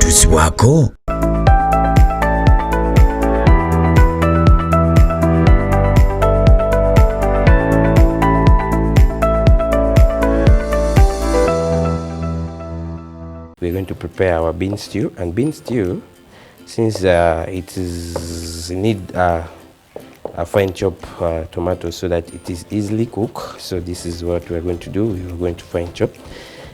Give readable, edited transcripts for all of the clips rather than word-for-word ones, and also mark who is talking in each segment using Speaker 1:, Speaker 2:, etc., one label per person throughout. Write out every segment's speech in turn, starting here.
Speaker 1: mjuzi wako?
Speaker 2: We're going to prepare our bean stew, and bean stew, since it is need a fine chop tomato so that it is easily cooked. So this is what we're going to do. We're going to fine chop.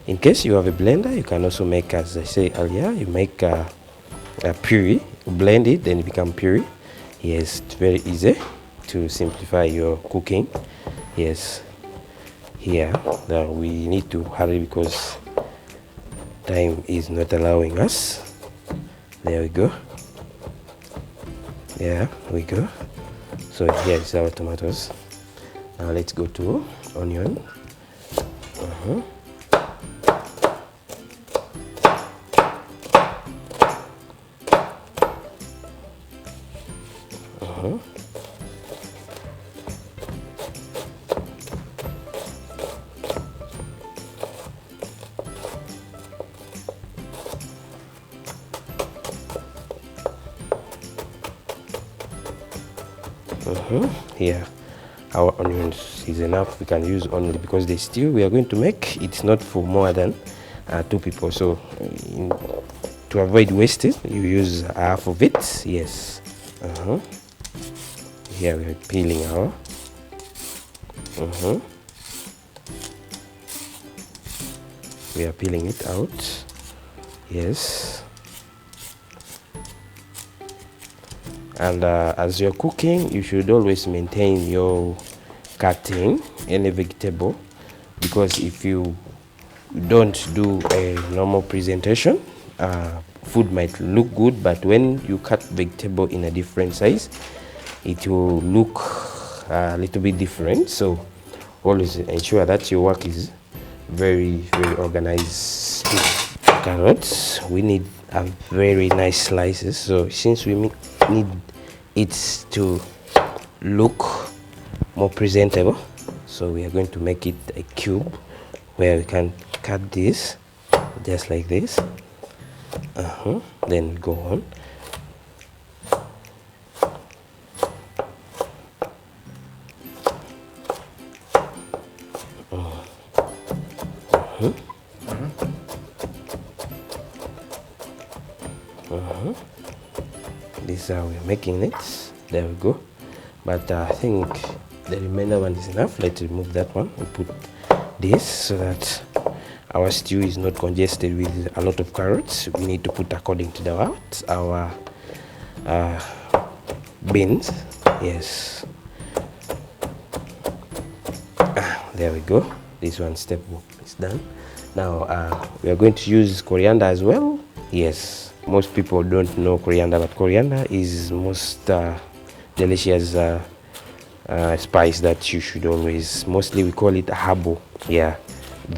Speaker 2: In case you have a blender, you can also make, as I say earlier, you make a puree, blend it, then it becomes puree. Yes, it's very easy to simplify your cooking. Yes, here we need to hurry because time is not allowing us. There we go. Yeah, we go. So here is our tomatoes. Now let's go to onion. Here, our onions is enough. We can use only because the stew we are going to make, it's not for more than 2 people. So to avoid wastage, you use half of it. Yes. Here we are peeling our. We are peeling it out. Yes. And as you're cooking, you should always maintain your cutting any vegetable, because if you don't do a normal presentation, food might look good, but when you cut vegetable in a different size, it will look a little bit different. So always ensure that your work is very, very organized. Carrots, we need a very nice slices. So since we need it to look more presentable, so we are going to make it a cube where we can cut this just like this. Then go on. This is how we're making it. There we go. But I think the remainder one is enough. Let's remove that one and put this so that our stew is not congested with a lot of carrots. We need to put according to the what our beans. Yes. There we go. This one step is done. Now we are going to use coriander as well. Yes. Most people don't know coriander, but coriander is most delicious spice that you should always, mostly we call it herbal. Yeah,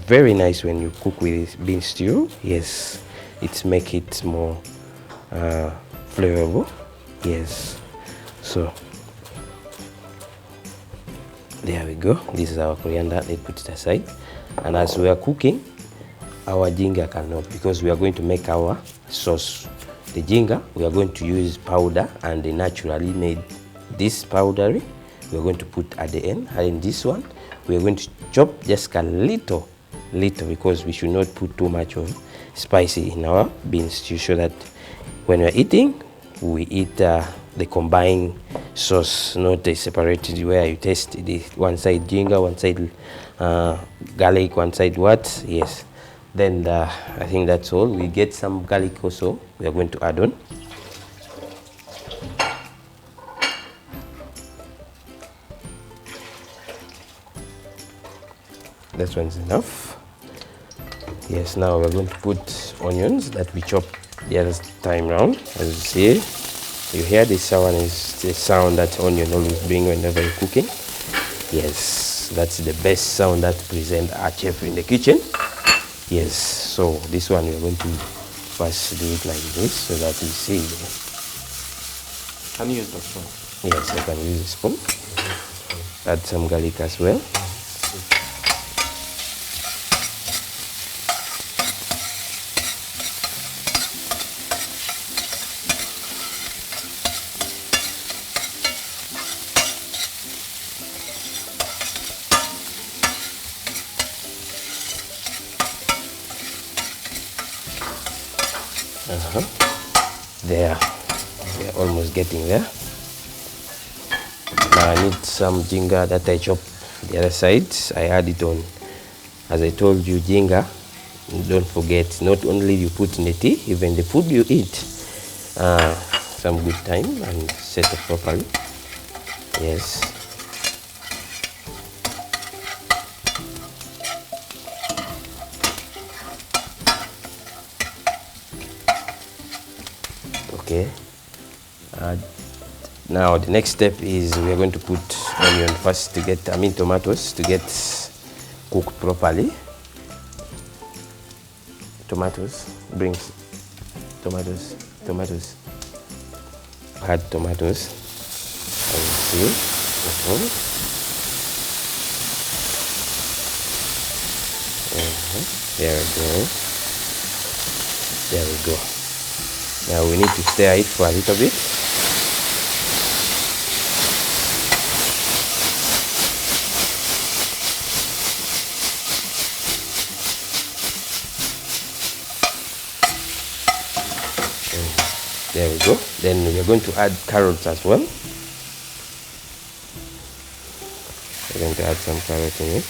Speaker 2: very nice when you cook with bean stew. Yes, it make it more flavorful. Yes, so there we go. This is our coriander. Let's put it aside. And as we are cooking, our ginger cannot, because we are going to make our sauce. The ginger we are going to use powder, and they naturally made this powdery we are going to put at the end. And in this one we are going to chop just a little, because we should not put too much of spicy in our bean stew, so that when we are eating, we eat the combined sauce, not a separated where you taste the one side ginger, one side garlic, one side what. Yes. Then I think that's all. We get some garlic also we are going to add on. That one's enough. Yes, now we're going to put onions that we chopped the other time round. As you see, you hear this sound is the sound that onion always bring whenever you're cooking. Yes, that's the best sound that present a chef in the kitchen. Yes, so this one we're going to first do it like this so that you see.
Speaker 3: Can you use the spoon?
Speaker 2: Yes, I can use a spoon. Add some garlic as well. There, we are almost getting there. Now I need some ginger that I chop the other side. I add it on. As I told you, ginger, don't forget, not only you put in the tea, even the food you eat. Some good time and set it properly. Yes. Okay. Now the next step is we are going to put onion first to get, tomatoes to get cooked properly. Tomatoes, brings tomatoes. Add tomatoes. And see. There we go. There we go. Now we need to stir it for a little bit. There we go. Then we are going to add carrots as well. We're going to add some carrots in it.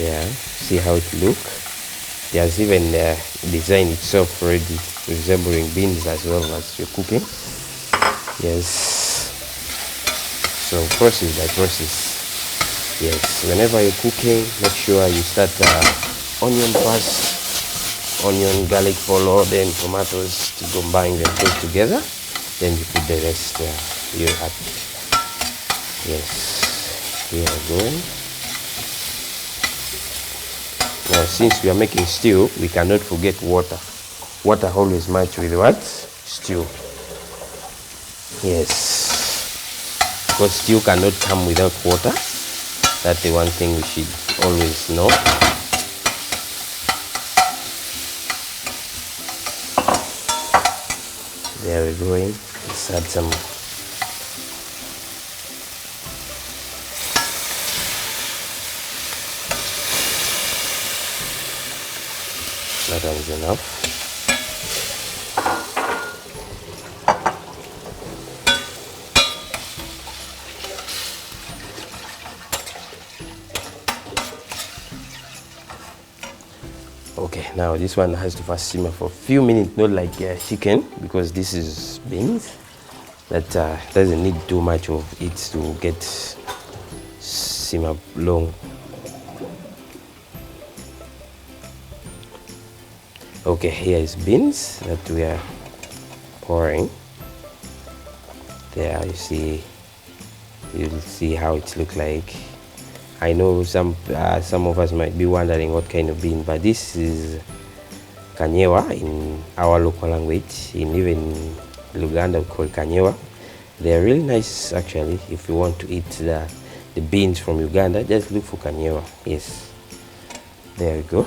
Speaker 2: Yeah, see how it looks. There's even the design itself already resembling beans as well as you're cooking. Yes. So process by process. Yes. Whenever you're cooking, make sure you start onion first, onion, garlic follow, then tomatoes to combine them both together. Then you put the rest you add. Yes. Here we go. Now, since we are making stew, we cannot forget water. Water always match with what? Stew. Yes. Because stew cannot come without water. That's the one thing we should always know. There we go. Let's add some. That is enough. Okay, now this one has to first simmer for a few minutes, not like chicken, because this is beans. That doesn't need too much of it to get simmer long. Okay, here is beans that we are pouring. There, you'll see how it looks like. I know some of us might be wondering what kind of bean, but this is kanyewa in our local language. In even Luganda, we call it kanyewa. They are really nice, actually. If you want to eat the beans from Uganda, just look for kanyewa. Yes, there we go.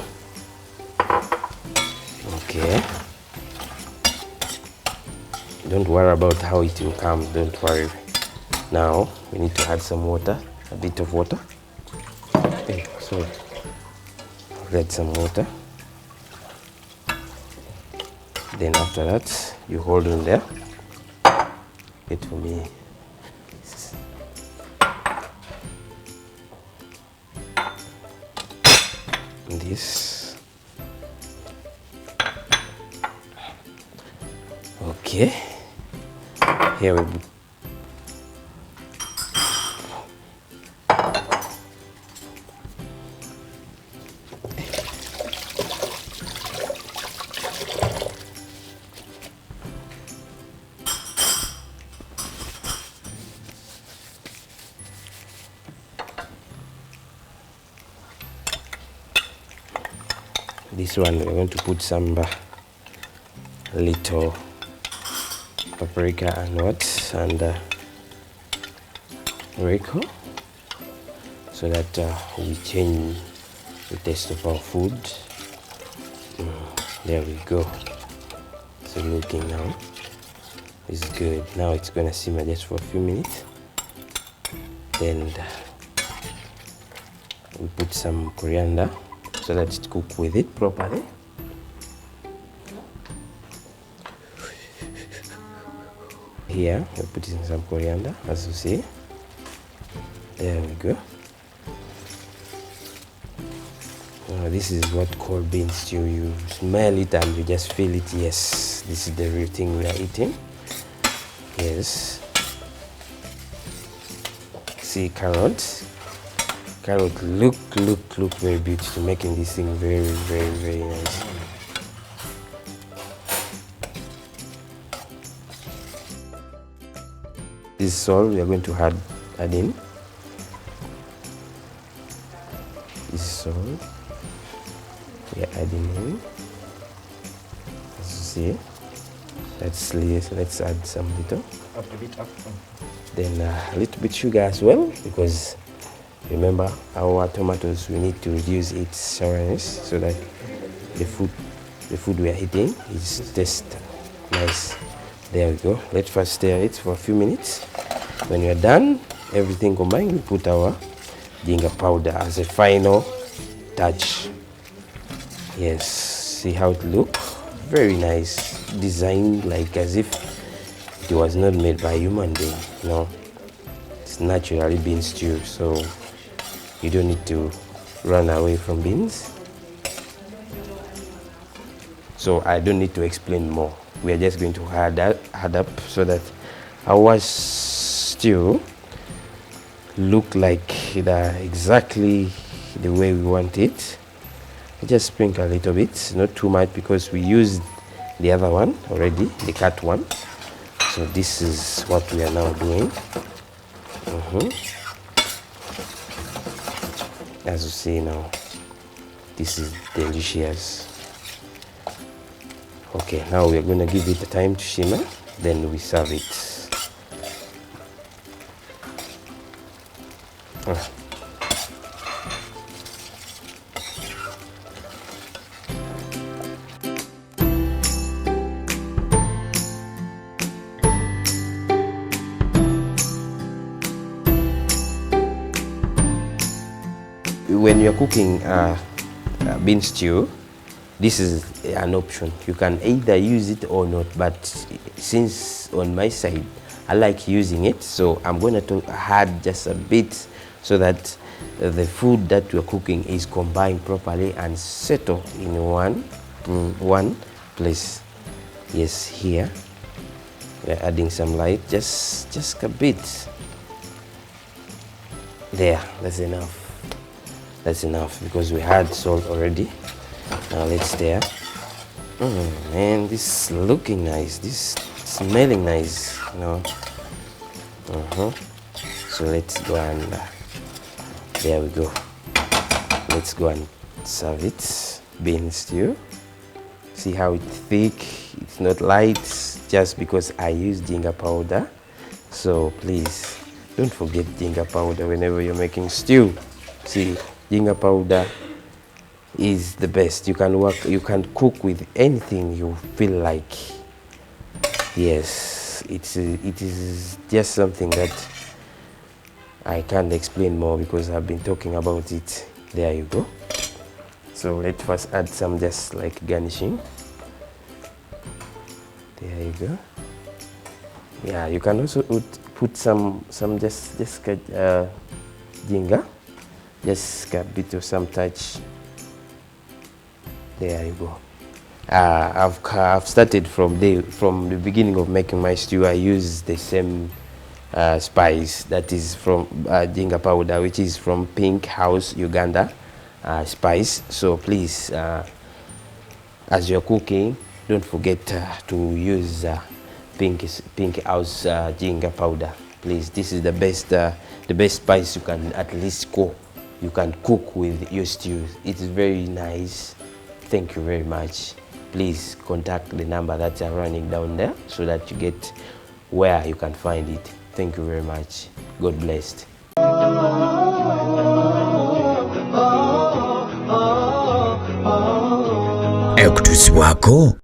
Speaker 2: Okay. Don't worry about how it will come. Don't worry. Now we need to add some water, a bit of water. Okay, sorry. Add some water. Then after that, you hold on there. Wait for me. This. Okay, here we go. This one we're going to put some little paprika and Rico, so that we change the taste of our food. There we go. So looking now is good. Now it's gonna simmer just for a few minutes. Then we put some coriander so that it cook with it properly. Here we're putting some coriander, as you see. There we go. This is what called bean stew. You smell it and you just feel it. Yes, this is the real thing we are eating. Yes. See, carrot look very beautiful, making this thing very nice. This is all we are going to add in. This is all we are adding in. As you see, let's add some little. Then a little bit sugar as well, because remember our tomatoes, we need to reduce its sourness so that the food we are eating is just nice. There we go. Let's first stir it for a few minutes. When we are done, everything combined, we put our ginger powder as a final touch. Yes, see how it looks? Very nice, designed like as if it was not made by a human being. No, it's naturally bean stew, so you don't need to run away from beans. So I don't need to explain more. We are just going to add up so that our stew look like exactly the way we want it. Just sprinkle a little bit, not too much, because we used the other one already, the cut one. So this is what we are now doing. As you see now, this is delicious. Okay, now we are going to give it a time to shimmer, then we serve it. When you're cooking bean stew, this is an option. You can either use it or not, but since on my side I like using it, so I'm going to add just a bit so that the food that you're cooking is combined properly and settle in one place. Yes, here we're adding some light, just a bit. There, that's enough. That's enough because we had salt already. Now let's stir. Man, this is looking nice. This is smelling nice. So let's go and there we go. Let's go and serve it. Bean stew. See how it's thick. It's not light just because I use ginger powder. So please don't forget ginger powder whenever you're making stew. See, ginger powder is the best. You can cook with anything you feel like. Yes, it is just something that I can't explain more because I've been talking about it. There you go. So let's first add some just like garnishing. There you go. Yeah, you can also put some just ginger. Just a bit of some touch. There you go. I've started from the beginning of making my stew. I use the same spice that is from ginger powder, which is from Pink House Uganda spice. So please, as you're cooking, don't forget to use Pink House ginger powder. Please, this is the best spice you can at least cook. You can cook with your stew. It is very nice. Thank you very much. Please contact the number that's running down there so that you get where you can find it. Thank you very much. God bless.
Speaker 1: Ekutusibwako